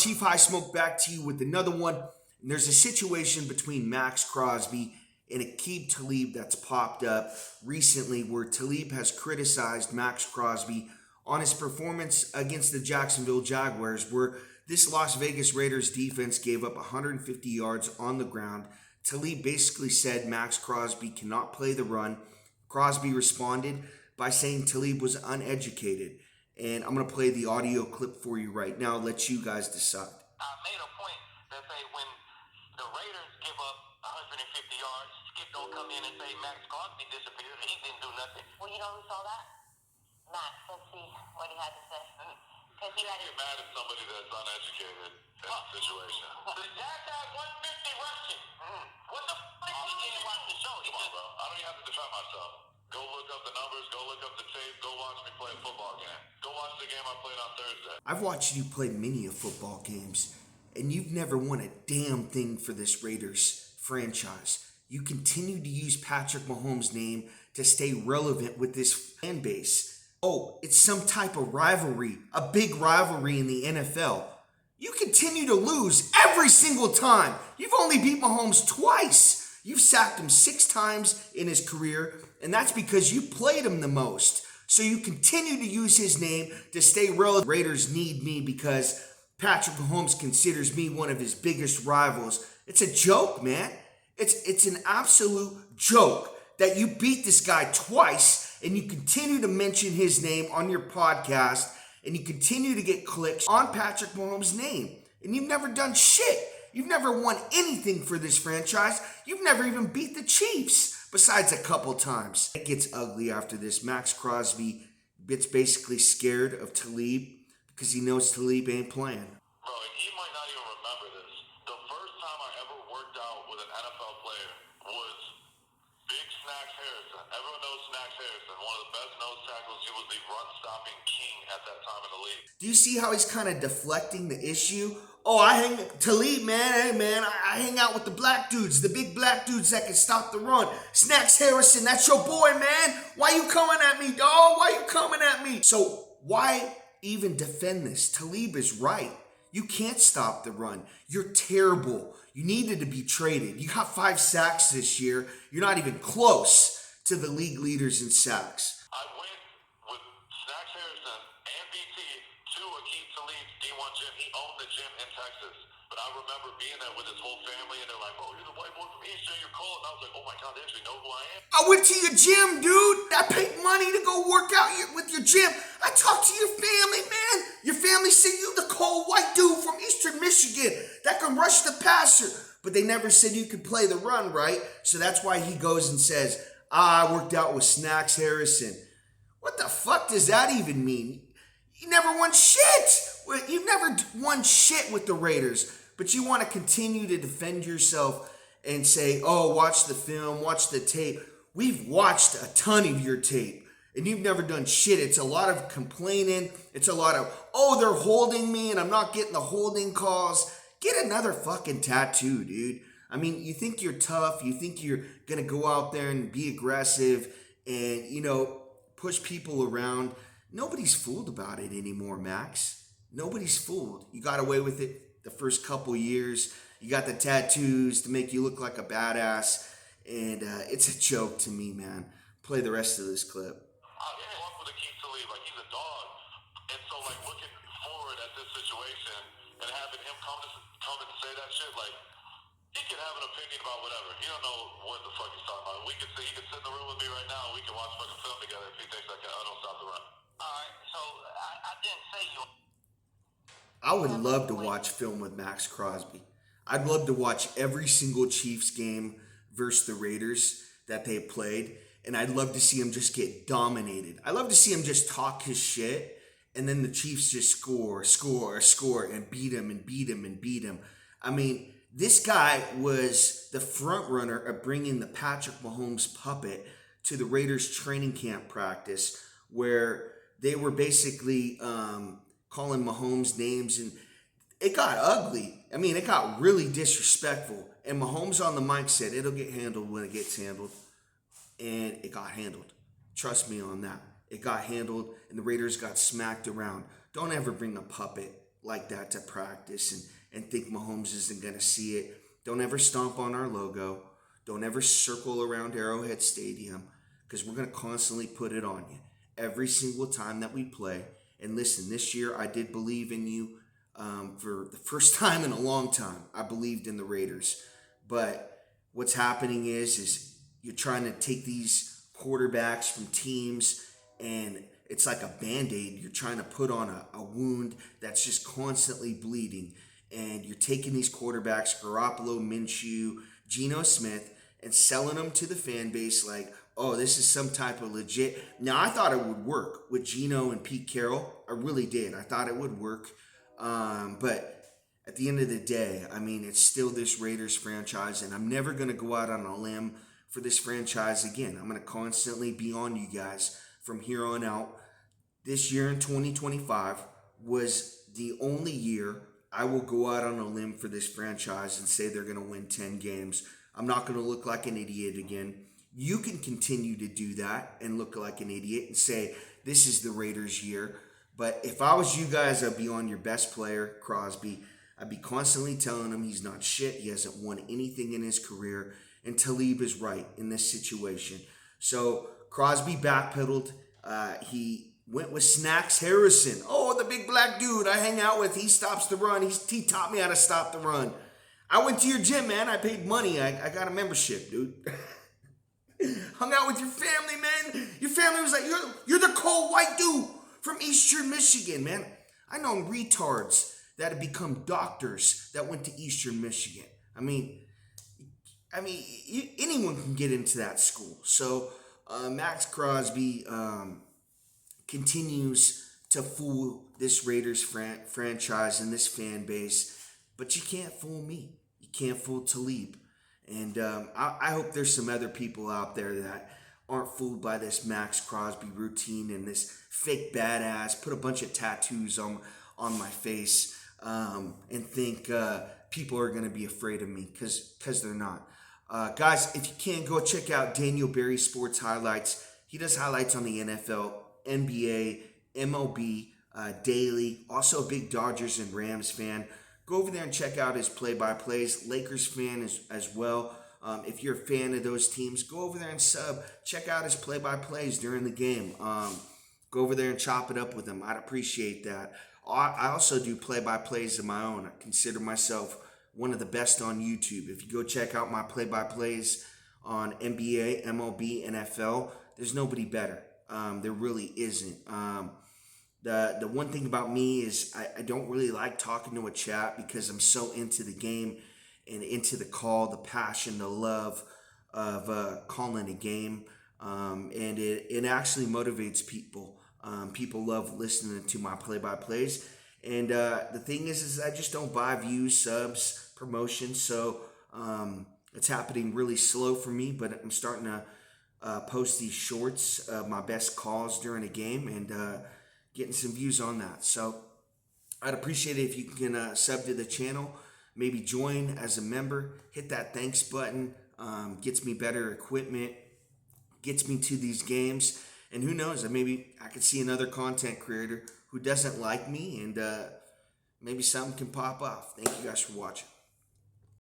Chief High Smoke back to you with another one. And there's a situation between Max Crosby and Aqib Talib that's popped up recently where Talib has criticized Max Crosby on his performance against the Jacksonville Jaguars, where this Las Vegas Raiders defense gave up 150 yards on the ground. Talib basically said Max Crosby cannot play the run. Crosby responded by saying Talib was uneducated. And I'm going to play the audio clip for you right now. Let you guys decide. I made a point that say when the Raiders give up 150 yards, Skip don't come in and say Max Crosby disappeared and he didn't do nothing. Well, you know who saw that? Max. Let's see what he had to say. Because he had get mad at somebody that's uneducated in a situation. The Jags had 150 rushing. What the fuck? He didn't watch the show. Come on, bro. I don't even have to defend myself. Go look up the numbers. Go look up the tape. Go watch me play a football game. Go watch the game I played on Thursday. I've watched you play many of football games, and you've never won a damn thing for this Raiders franchise. You continue to use Patrick Mahomes' name to stay relevant with this fan base. Oh, it's some type of rivalry, a big rivalry in the NFL. You continue to lose every single time. You've only beat Mahomes twice. You've sacked him 6 times in his career, and that's because you played him the most. So you continue to use his name to stay relevant. Raiders need me because Patrick Mahomes considers me one of his biggest rivals. It's a joke, man. It's an absolute joke that you beat this guy twice and you continue to mention his name on your podcast and you continue to get clicks on Patrick Mahomes' name. And you've never done shit. You've never won anything for this franchise. You've never even beat the Chiefs, besides a couple times. It gets ugly after this. Max Crosby gets basically scared of Talib because he knows Talib ain't playing. Bro, he might not even remember this. The first time I ever worked out with an NFL player was Big Snacks Harrison. Everyone knows Snacks Harrison, one of the best nose tackles. He was the run-stopping king at that time in the league. Do you see how he's kind of deflecting the issue? Oh, Talib, man, hey, man, I hang out with the black dudes, the big black dudes that can stop the run. Snacks Harrison, that's your boy, man. Why you coming at me, dog? Why you coming at me? So why even defend this? Talib is right. You can't stop the run. You're terrible. You needed to be traded. You got 5 sacks this year. You're not even close to the league leaders in sacks. I went with Snacks Harrison and BT to Aqib Talib's D1 gym. He owned the gym in Texas. But I remember being there with his whole family, and they're like, oh, you're the white boy from Eastern, you're cool. And I was like, oh my God, they actually know who I am. I went to your gym, dude. I paid money to go work out with your gym. I talked to your family, man. Your family said you the cold white dude from Eastern Michigan that can rush the passer. But they never said you could play the run, right? So that's why he goes and says, I worked out with Snacks Harrison. What the fuck does that even mean? You never won shit. You've never won shit with the Raiders. But you want to continue to defend yourself and say, oh, watch the film, watch the tape. We've watched a ton of your tape, and you've never done shit. It's a lot of complaining. It's a lot of, oh, they're holding me, and I'm not getting the holding calls. Get another fucking tattoo, dude. I mean, you think you're tough. You think you're going to go out there and be aggressive and, push people around. Nobody's fooled about it anymore, Max. Nobody's fooled. You got away with it the first couple years. You got the tattoos to make you look like a badass. And it's a joke to me, man. Play the rest of this clip. I grew up with Aqib Talib, like he's a dog. And so like looking forward at this situation and having him come and say that shit, like he can have an opinion about whatever. He don't know what the fuck he's talking about. He can sit in the room with me right now and we can watch fucking film together if he thinks I don't stop the run. Alright, so I didn't say you. I would love to watch film with Max Crosby. I'd love to watch every single Chiefs game versus the Raiders that they played, and I'd love to see him just get dominated. I'd love to see him just talk his shit, and then the Chiefs just score, and beat him. I mean, this guy was the front runner of bringing the Patrick Mahomes puppet to the Raiders training camp practice, where they were basically calling Mahomes names, and it got ugly. I mean, it got really disrespectful. And Mahomes on the mic said, it'll get handled when it gets handled. And it got handled. Trust me on that. It got handled, and the Raiders got smacked around. Don't ever bring a puppet like that to practice and think Mahomes isn't going to see it. Don't ever stomp on our logo. Don't ever circle around Arrowhead Stadium, because we're going to constantly put it on you every single time that we play. And listen, this year I did believe in you for the first time in a long time. I believed in the Raiders. But what's happening is you're trying to take these quarterbacks from teams, and it's like a Band-Aid. You're trying to put on a wound that's just constantly bleeding. And you're taking these quarterbacks, Garoppolo, Minshew, Geno Smith, and selling them to the fan base like, oh, this is some type of legit. Now, I thought it would work with Geno and Pete Carroll. I really did. I thought it would work. But at the end of the day, I mean, it's still this Raiders franchise, and I'm never going to go out on a limb for this franchise again. I'm going to constantly be on you guys from here on out. This year in 2025 was the only year I will go out on a limb for this franchise and say they're going to win 10 games. I'm not going to look like an idiot again. You can continue to do that and look like an idiot and say, this is the Raiders' year. But if I was you guys, I'd be on your best player, Crosby. I'd be constantly telling him he's not shit. He hasn't won anything in his career. And Talib is right in this situation. So Crosby backpedaled. He went with Snacks Harrison. Oh, the big black dude I hang out with. He stops the run. He taught me how to stop the run. I went to your gym, man. I paid money. I got a membership, dude. Hung out with your family, man. Your family was like, you're the cold white dude from Eastern Michigan, man. I know retards that have become doctors that went to Eastern Michigan. I mean, anyone can get into that school. So Max Crosby continues to fool this Raiders franchise and this fan base, but you can't fool me. You can't fool Talib. And I hope there's some other people out there that aren't fooled by this Max Crosby routine and this fake badass, put a bunch of tattoos on my face, and think people are going to be afraid of me, because they're not. Guys, if you can, go check out Daniel Berry Sports Highlights. He does highlights on the NFL, NBA, MLB, daily. Also a big Dodgers and Rams fan. Go over there and check out his play-by-plays. Lakers fan as well. If you're a fan of those teams, go over there and sub. Check out his play-by-plays during the game. Go over there and chop it up with him. I'd appreciate that. I also do play-by-plays of my own. I consider myself one of the best on YouTube. If you go check out my play-by-plays on NBA, MLB, NFL, there's nobody better. There really isn't. The one thing about me is I don't really like talking to a chat, because I'm so into the game and into the call, the passion, the love of calling a game. And it actually motivates people. People love listening to my play-by-plays. And the thing is I just don't buy views, subs, promotions. So it's happening really slow for me, but I'm starting to post these shorts of my best calls during a game and getting some views on that. So I'd appreciate it if you can sub to the channel, maybe join as a member, hit that thanks button, gets me better equipment, gets me to these games, and who knows, maybe I could see another content creator who doesn't like me, and maybe something can pop off. Thank you guys for watching.